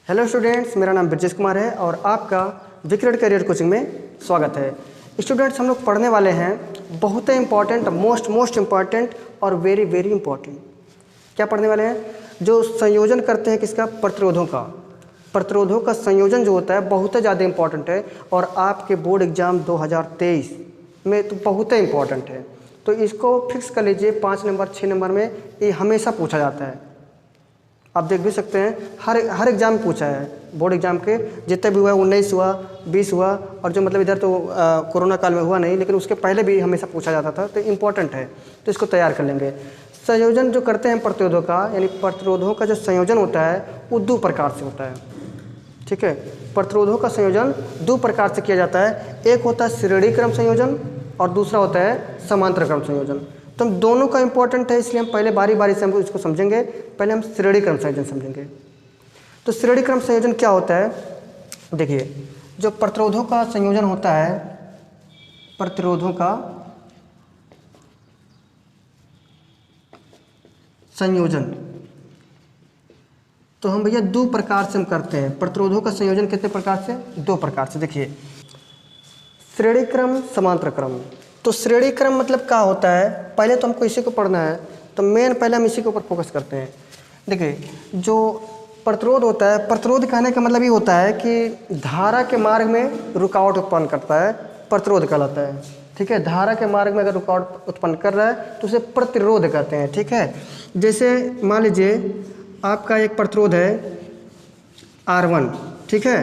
Hello students, मेरा नाम ब्रजेश कुमार है और आपका विक्रट करियर कोचिंग में स्वागत है। स्टूडेंट्स, हम लोग पढ़ने वाले हैं बहुत ही इंपॉर्टेंट, मोस्ट इम्पॉर्टेंट और वेरी वेरी इंपॉर्टेंट। क्या पढ़ने वाले हैं? जो संयोजन करते हैं किसका? प्रतिरोधों का संयोजन जो होता है बहुत ही ज़्यादा इंपॉर्टेंट है और आपके बोर्ड एग्जाम 2023 में तो बहुत ही इंपॉर्टेंट है। तो इसको फिक्स कर लीजिए, 5 नंबर 6 नंबर में ये हमेशा पूछा जाता है। आप देख भी सकते हैं, हर एग्ज़ाम में पूछा है। बोर्ड एग्ज़ाम के जितने भी हुआ, 19 हुआ, 20 हुआ और जो मतलब इधर तो कोरोना काल में हुआ नहीं, लेकिन उसके पहले भी हमेशा पूछा जाता था। तो इम्पॉर्टेंट है, तो इसको तैयार कर लेंगे। संयोजन जो करते हैं प्रतिरोधों का, यानी प्रतिरोधों का जो संयोजन होता है वो 2 प्रकार से होता है। ठीक है, प्रतिरोधों का संयोजन 2 प्रकार से किया जाता है। एक होता है श्रेणी क्रम संयोजन और दूसरा होता है समांतर क्रम संयोजन। तो हम दोनों का इंपॉर्टेंट है, इसलिए हम पहले बारी बारी से हम इसको समझेंगे। पहले हम श्रेणी क्रम संयोजन समझेंगे। तो श्रेणी क्रम संयोजन क्या होता है? देखिए, जो प्रतिरोधों का संयोजन होता है, प्रतिरोधों का संयोजन, तो हम भैया 2 प्रकार से हम करते हैं। प्रतिरोधों का संयोजन कितने प्रकार से? 2 प्रकार से। देखिए, श्रेणी क्रम, समांतर क्रम। तो श्रेणी क्रम मतलब क्या होता है? पहले तो हमको इसी को पढ़ना है, तो मेन पहले हम इसी के ऊपर फोकस करते हैं। देखिए, जो प्रतिरोध होता है, प्रतिरोध कहने का मतलब ये होता है कि धारा के मार्ग में रुकावट उत्पन्न करता है, प्रतिरोध कहलाता है। ठीक है, धारा के मार्ग में अगर रुकावट उत्पन्न कर रहा है तो उसे प्रतिरोध कहते हैं। ठीक है, जैसे मान लीजिए आपका एक प्रतिरोध है R1, ठीक है,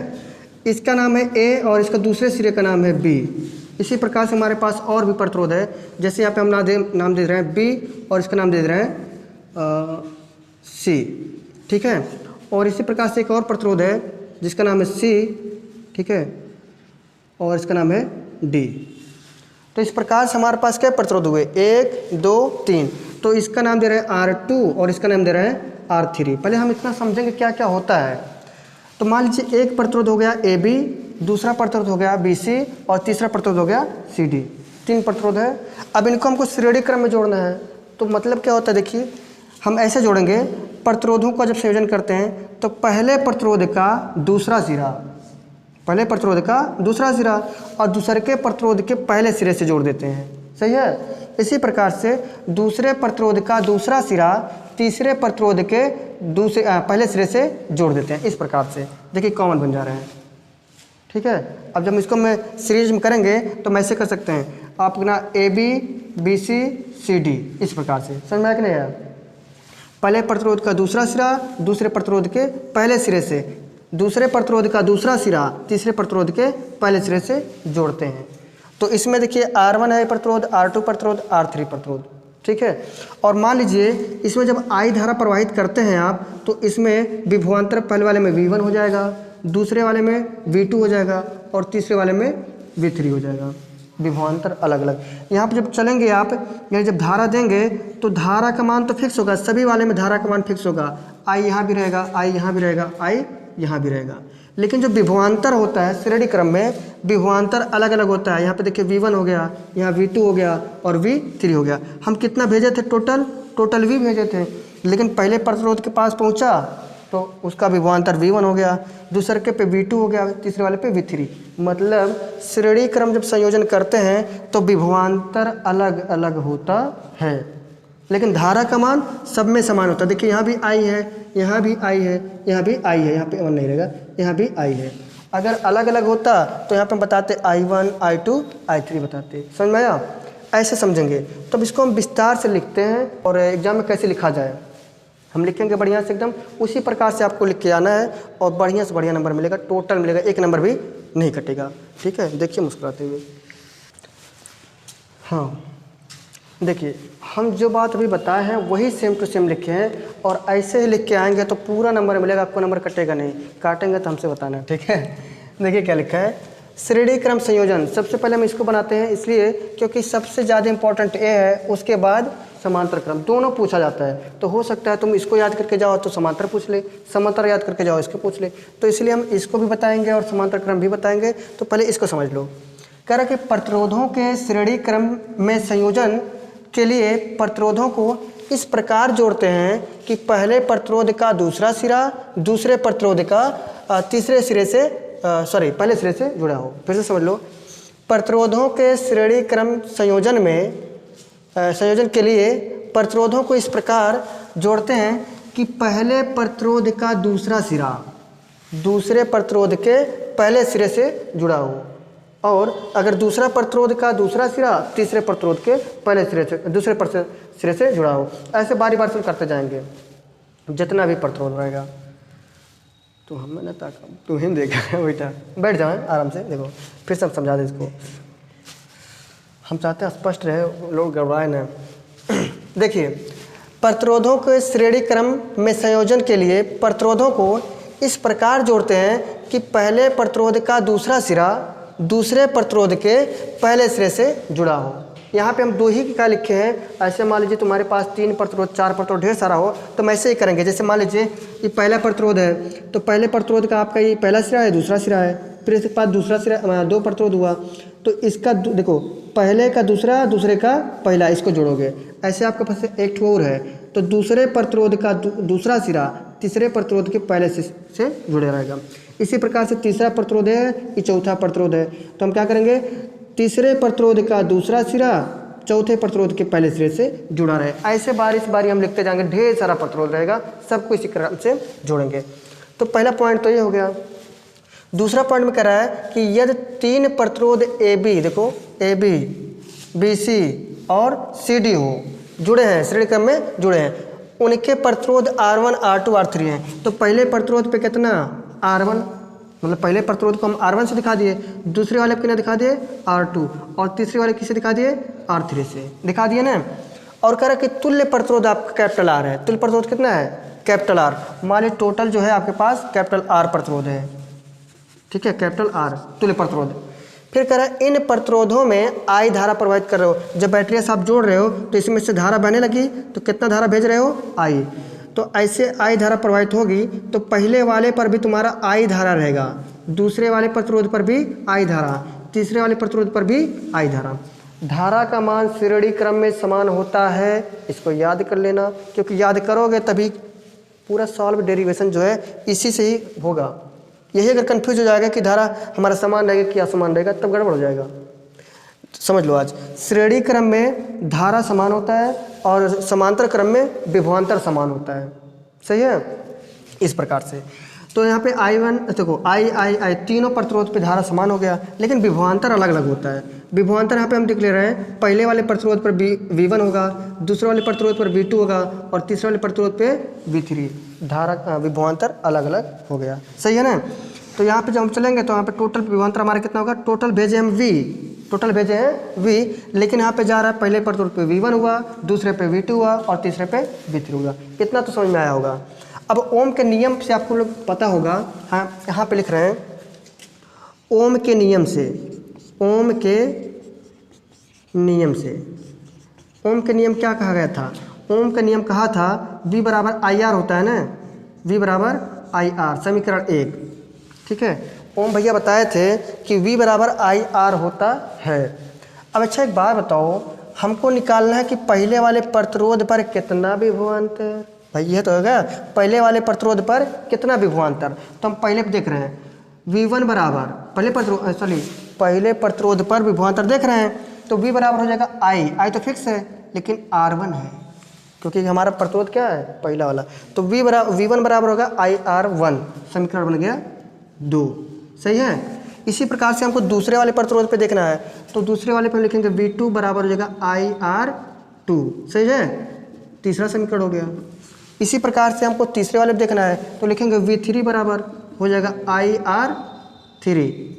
इसका नाम है A और इसका दूसरे सिरे का नाम है B। इसी प्रकार से हमारे पास और भी प्रतिरोध है, जैसे यहाँ पे हम नाम दे रहे हैं B और इसका नाम दे रहे हैं C। ठीक है, और इसी प्रकार से एक और प्रतिरोध है जिसका नाम है C, ठीक है, और इसका नाम है D। तो इस प्रकार से हमारे पास क्या प्रतिरोध हुए? 1 2 3। तो इसका नाम दे रहे हैं R2 और इसका नाम दे रहे हैं R3। पहले हम इतना समझेंगे क्या क्या होता है। तो मान लीजिए एक प्रतिरोध हो गया AB, दूसरा प्रतिरोध हो गया BC और तीसरा प्रतिरोध हो गया CD। 3 प्रतिरोध है। अब इनको हमको श्रेणी क्रम में जोड़ना है। तो मतलब क्या होता है? देखिए, हम ऐसे जोड़ेंगे, प्रतिरोधों का जब संयोजन करते हैं तो पहले प्रतिरोध का दूसरा सिरा और दूसरे के प्रतिरोध के पहले सिरे से जोड़ देते हैं। सही है। इसी प्रकार से दूसरे प्रतिरोध का दूसरा सिरा तीसरे प्रतिरोध के पहले सिरे से जोड़ देते हैं। इस प्रकार से देखिए कॉमन बन जा रहे हैं। ठीक है, अब जब इसको मैं सीरीज में करेंगे तो हम ऐसे कर सकते हैं, आप ना AB BC CD, इस प्रकार से। समझ में आया कि नहीं आया? पहले प्रतिरोध का दूसरा सिरा दूसरे प्रतिरोध के पहले सिरे से, दूसरे प्रतिरोध का दूसरा सिरा तीसरे प्रतिरोध के पहले सिरे से जोड़ते हैं। तो इसमें देखिए R1 है प्रतिरोध, R2 प्रतिरोध, R3 प्रतिरोध। ठीक है, और मान लीजिए इसमें जब I धारा प्रवाहित करते हैं आप, तो इसमें विभवांतर पहले वाले में V1 हो जाएगा, दूसरे वाले में V2 हो जाएगा और तीसरे वाले में V3 हो जाएगा। विभवांतर अलग अलग। यहाँ पर जब चलेंगे आप, यानी जब धारा देंगे तो धारा का मान तो फिक्स होगा, सभी वाले में धारा का मान फिक्स होगा। I यहाँ भी रहेगा, I यहाँ भी रहेगा, I यहाँ भी रहेगा। लेकिन जो विभवांतर होता है श्रेणी क्रम में, विभवांतर अलग अलग होता है। यहाँ पे देखिए V1 हो गया, यहाँ V2 हो गया और V3 हो गया। हम कितना भेजे थे? टोटल V भेजे थे, लेकिन पहले प्रतिरोध के पास पहुँचा तो उसका विभवांतर V1 हो गया, दूसरे के पे V2 हो गया, तीसरे वाले पे V3। मतलब श्रेणी क्रम जब संयोजन करते हैं तो विभवांतर अलग अलग होता है, लेकिन धारा का मान सब में समान होता है। देखिए यहाँ भी I है, यहाँ भी I है, यहाँ भी I है, यहाँ पे 1 नहीं रहेगा, यहाँ भी I है। अगर अलग अलग होता तो यहाँ पे हम बताते I1 I2 I3 बताते। समझ में आया? ऐसे समझेंगे। तो अब इसको हम विस्तार से लिखते हैं और एग्जाम में कैसे लिखा जाए हम लिखेंगे बढ़िया से, एकदम उसी प्रकार से आपको लिख के आना है और बढ़िया से बढ़िया नंबर मिलेगा, टोटल मिलेगा, 1 नंबर भी नहीं कटेगा। ठीक है, देखिए मुस्कुराते हुए। हाँ, देखिए हम जो बात अभी बताए हैं वही सेम टू सेम लिखे हैं और ऐसे ही लिख के आएंगे तो पूरा नंबर मिलेगा, आपको नंबर कटेगा नहीं। काटेंगे तो हमसे बताना। ठीक है, देखिए क्या लिखा है, श्रेणी क्रम संयोजन। सबसे पहले हम इसको बनाते हैं इसलिए क्योंकि सबसे ज़्यादा इंपॉर्टेंट ये है, उसके बाद समांतर क्रम, दोनों पूछा जाता है। तो हो सकता है तुम इसको याद करके जाओ तो समांतर पूछ ले, समांतर याद करके जाओ इसको पूछ ले। तो इसलिए हम इसको भी बताएंगे और समांतर क्रम भी बताएंगे। तो पहले इसको समझ लो। कह रहा कि प्रतिरोधों के श्रेणी क्रम में संयोजन के लिए प्रतिरोधों को इस प्रकार जोड़ते हैं कि पहले प्रतिरोध का दूसरा सिरा दूसरे प्रतिरोध का तीसरे सिरे से पहले सिरे से जुड़ा हो। फिर से समझ लो, प्रतिरोधों के श्रेणी क्रम संयोजन के लिए प्रतिरोधों को इस प्रकार जोड़ते हैं कि पहले प्रतिरोध का दूसरा सिरा दूसरे प्रतिरोध के पहले सिरे से जुड़ा हो, और अगर दूसरा प्रतिरोध का दूसरा सिरा तीसरे प्रतिरोध के पहले सिरे से दूसरे सिरे से जुड़ा हो। ऐसे बारी बारी से करते जाएंगे जितना भी प्रतिरोध रहेगा। तो हमें ना ताका तू ही देखा बेटा, बैठ जाओ आराम से। देखो फिर सब समझा दे इसको, हम चाहते हैं स्पष्ट रहे, लोग गड़बड़ाए ना। देखिए, प्रतिरोधों के श्रेणी क्रम में संयोजन के लिए प्रतिरोधों को इस प्रकार जोड़ते हैं कि पहले प्रतिरोध का दूसरा सिरा दूसरे प्रतिरोध के पहले सिरे से जुड़ा हो। यहाँ पे हम दो ही क्या लिखे हैं। ऐसे मान लीजिए तुम्हारे पास 3 प्रतिरोध 4 प्रतिरोध ढेर सारा हो तो हम ऐसे ही करेंगे। जैसे मान लीजिए ये पहला प्रतिरोध है तो पहले प्रतिरोध का आपका ये पहला सिरा है, दूसरा सिरा है, फिर इसके बाद दूसरा सिरा 2 प्रतिरोध हुआ तो इसका देखो पहले का दूसरा दूसरे का पहला, इसको जोड़ोगे। ऐसे आपके पास एक ठो और है तो दूसरे प्रतिरोध का दूसरा सिरा तीसरे प्रतिरोध के पहले से जुड़े रहेगा। इसी प्रकार से तीसरा प्रतिरोध है, ये चौथा प्रतिरोध है तो हम क्या करेंगे, तीसरे प्रतिरोध का दूसरा सिरा चौथे प्रतिरोध के पहले सिरे से जुड़ा रहे। ऐसे बारी हम लिखते जाएंगे, ढेर सारा प्रतिरोध रहेगा, सबको इसी क्रम से जोड़ेंगे। तो पहला पॉइंट तो ये हो गया। दूसरा पॉइंट में कह रहा है कि यदि 3 प्रतिरोध AB, देखो AB, BC और CD हो जुड़े हैं, श्रेणी क्रम में जुड़े हैं, उनके प्रतिरोध R1 R2 R3 हैं। तो पहले प्रतिरोध पे कितना R1, मतलब पहले प्रतिरोध को हम R1 से दिखा दिए, दूसरे वाले कितना दिखा दिए R2, और तीसरे वाले किसे दिखा दिए R3 से दिखा दिए ना। और कह रहा कि तुल्य प्रतिरोध आपका कैपिटल R है। तुल्य प्रतिरोध कितना है, कैपिटल R। मान लीजिए टोटल जो है आपके पास कैपिटल R प्रतिरोध है, ठीक है, कैपिटल R तुल्य प्रतिरोध। फिर कह रहा है इन प्रतिरोधों में I धारा प्रवाहित कर रहे हो। जब बैटरी से आप जोड़ रहे हो तो इसमें से धारा बहने लगी तो कितना धारा भेज रहे हो I। तो ऐसे I धारा प्रवाहित होगी तो पहले वाले पर भी तुम्हारा I धारा रहेगा, दूसरे वाले प्रतिरोध पर भी I धारा, तीसरे वाले प्रतिरोध पर भी I धारा। धारा का मान श्रेणी क्रम में समान होता है, इसको याद कर लेना, क्योंकि याद करोगे तभी पूरा सॉल्व डेरिवेशन जो है इसी से ही होगा। यही अगर कंफ्यूज हो जाएगा कि धारा हमारा समान रहेगा कि असमान रहेगा तब गड़बड़ हो जाएगा। समझ लो, आज श्रेणी क्रम में धारा समान होता है और समांतर क्रम में विभवांतर समान होता है, सही है, इस प्रकार से। तो यहाँ पे I1 देखो I तीनों प्रतिरोध पे धारा समान हो गया, लेकिन विभवांतर अलग अलग होता है। विभवांतर यहाँ पे हम देख ले रहे हैं, पहले वाले प्रतिरोध पर V1 होगा, दूसरे वाले प्रतिरोध पर V2 होगा और तीसरे वाले प्रतिरोध पे V3। धारा विभवांतर अलग अलग हो गया, सही है ना। तो यहाँ पे जब हम चलेंगे तो यहाँ पे टोटल विभवांतर हमारा कितना होगा, टोटल भेजे हम V, टोटल भेजे हैं V, लेकिन यहाँ पे जा रहा है पहले प्रतिरोध पे V1 हुआ, दूसरे पे V2 हुआ और तीसरे पे V3 हुआ। इतना तो समझ में आया होगा। अब ओम के नियम से आपको लोग पता होगा, हाँ यहाँ पे लिख रहे हैं ओम के नियम से, ओम के नियम से। ओम के नियम क्या कहा गया था, ओम का नियम कहा था V बराबर IR होता है ना, V बराबर IR, समीकरण 1, ठीक है। ओम भैया बताए थे कि V बराबर IR होता है। अब अच्छा एक बात बताओ, हमको निकालना है कि पहले वाले प्रतिरोध पर कितना विभवांतर, भाई ये तो होगा पहले वाले प्रतिरोध पर कितना विभवांतर। तो हम पहले देख रहे हैं V1 बराबर पहले प्रतिरोध पर विभवांतर देख रहे हैं, तो V बराबर हो जाएगा I तो फिक्स है, लेकिन R1 है क्योंकि हमारा प्रतिरोध क्या है पहला वाला। तो V1 बराबर होगा IR1, समीकरण बन गया 2, सही है। इसी प्रकार से हमको दूसरे वाले प्रतिरोध पे देखना है, तो दूसरे वाले पे लिखेंगे V2 बराबर हो जाएगा IR2, सही है, तीसरा समीकरण हो गया। इसी प्रकार से हमको तीसरे वाले पे देखना है तो लिखेंगे V3 बराबर हो जाएगा IR3,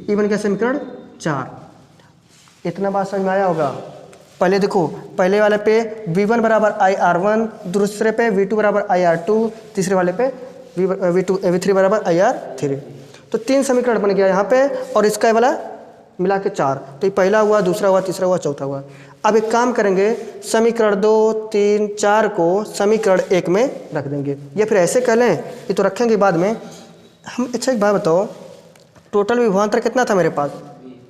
ये बन गया समीकरण 4। इतना बात समझ में आया होगा। पहले देखो, पहले वाले पे V1 बराबर IR1, दूसरे पे V2 बराबर IR2, तीसरे वाले पे V3 बराबर IR3। तो 3 समीकरण बन गया यहाँ पे, और इसका वाला मिला के 4। तो ये पहला हुआ, दूसरा हुआ, तीसरा हुआ, चौथा हुआ। अब एक काम करेंगे, समीकरण 2, 3, 4 को समीकरण 1 में रख देंगे, या फिर ऐसे कह लें, ये तो रखेंगे बाद में हम। अच्छा एक बात बताओ, टोटल विभवांतर कितना था मेरे पास,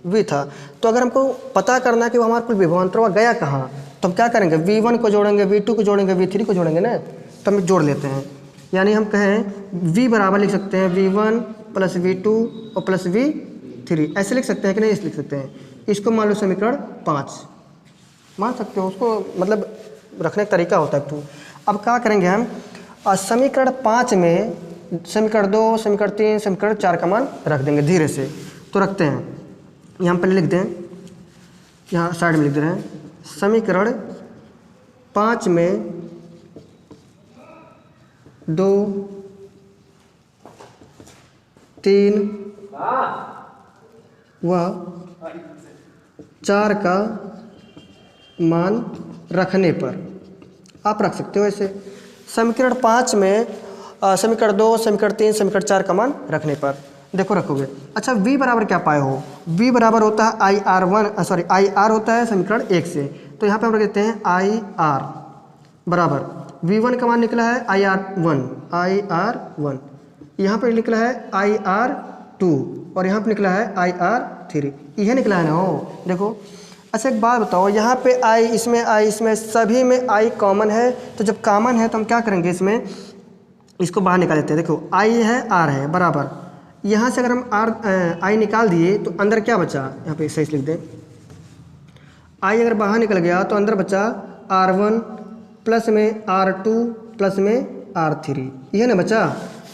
V था। तो अगर हमको पता करना कि वो हमारा कुल विभवांतर हुआ गया कहाँ, तो हम क्या करेंगे, V1 को जोड़ेंगे, V2 को जोड़ेंगे, V3 को जोड़ेंगे ना, तो हम जोड़ लेते हैं। यानी हम कहें V बराबर लिख सकते हैं V1 प्लस V2 और प्लस V3 ऐसे लिख सकते हैं कि नहीं, ऐसे लिख सकते हैं। इसको मान लो समीकरण 5 मान सकते हो, उसको मतलब रखने का तरीका होता है। तो अब क्या करेंगे हम, समीकरण 5 में समीकरण 2, समीकरण 3, समीकरण 4 का मान रख देंगे धीरे से। तो रखते हैं, यहाँ पहले लिख दें, यहाँ साइड में लिख दे रहे हैं, समीकरण 5 में 2, 3 व 4 का मान रखने पर, आप रख सकते हो ऐसे। समीकरण 5 में समीकरण 2, समीकरण 3, समीकरण 4 का मान रखने पर देखो रखोगे। अच्छा, v बराबर क्या पाए हो, v बराबर होता है आई आर होता है समीकरण 1 से। तो यहाँ पे हम रख देते हैं आई आर बराबर v1 का मान निकला है आई आर वन, यहाँ पर निकला है आई आर 2 और यहाँ पे निकला है आई आर 3, यह निकला है ना हो, देखो। अच्छा एक बात बताओ, यहाँ पे आई इसमें सभी में आई कॉमन है, तो जब कॉमन है तो हम क्या करेंगे, इसमें इसको बाहर निकाल देते हैं। देखो आई है आर है बराबर, यहाँ से अगर हम आई निकाल दिए तो अंदर क्या बचा, यहाँ पे सही लिख दें, आई अगर बाहर निकल गया तो अंदर बचा R1 प्लस में R2 प्लस में R3, यह ना बचा।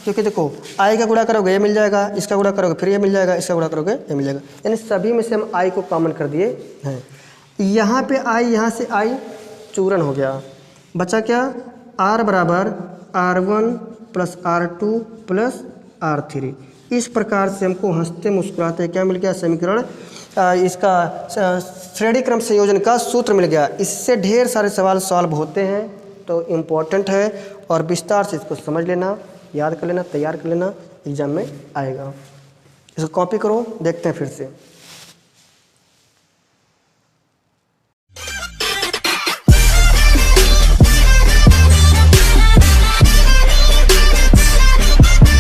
क्योंकि देखो आई का गुणा करोगे ये मिल जाएगा, इसका गुणा करोगे फिर ये मिल जाएगा, इसका गुणा करोगे ये मिल जाएगा, यानी सभी में से हम आई को कॉमन कर दिए हैं। यहाँ पे आई, यहाँ से आई चूरन हो गया, बचा क्या, R बराबर R1 plus R2 plus R3। इस प्रकार से हमको हंसते मुस्कुराते क्या मिल गया, समीकरण इसका श्रेणी क्रम संयोजन का सूत्र मिल गया। इससे ढेर सारे सवाल सॉल्व होते हैं, तो इम्पोर्टेंट है और विस्तार से इसको समझ लेना, याद कर लेना, तैयार कर लेना, एग्जाम में आएगा। इसको कॉपी करो, देखते हैं फिर से।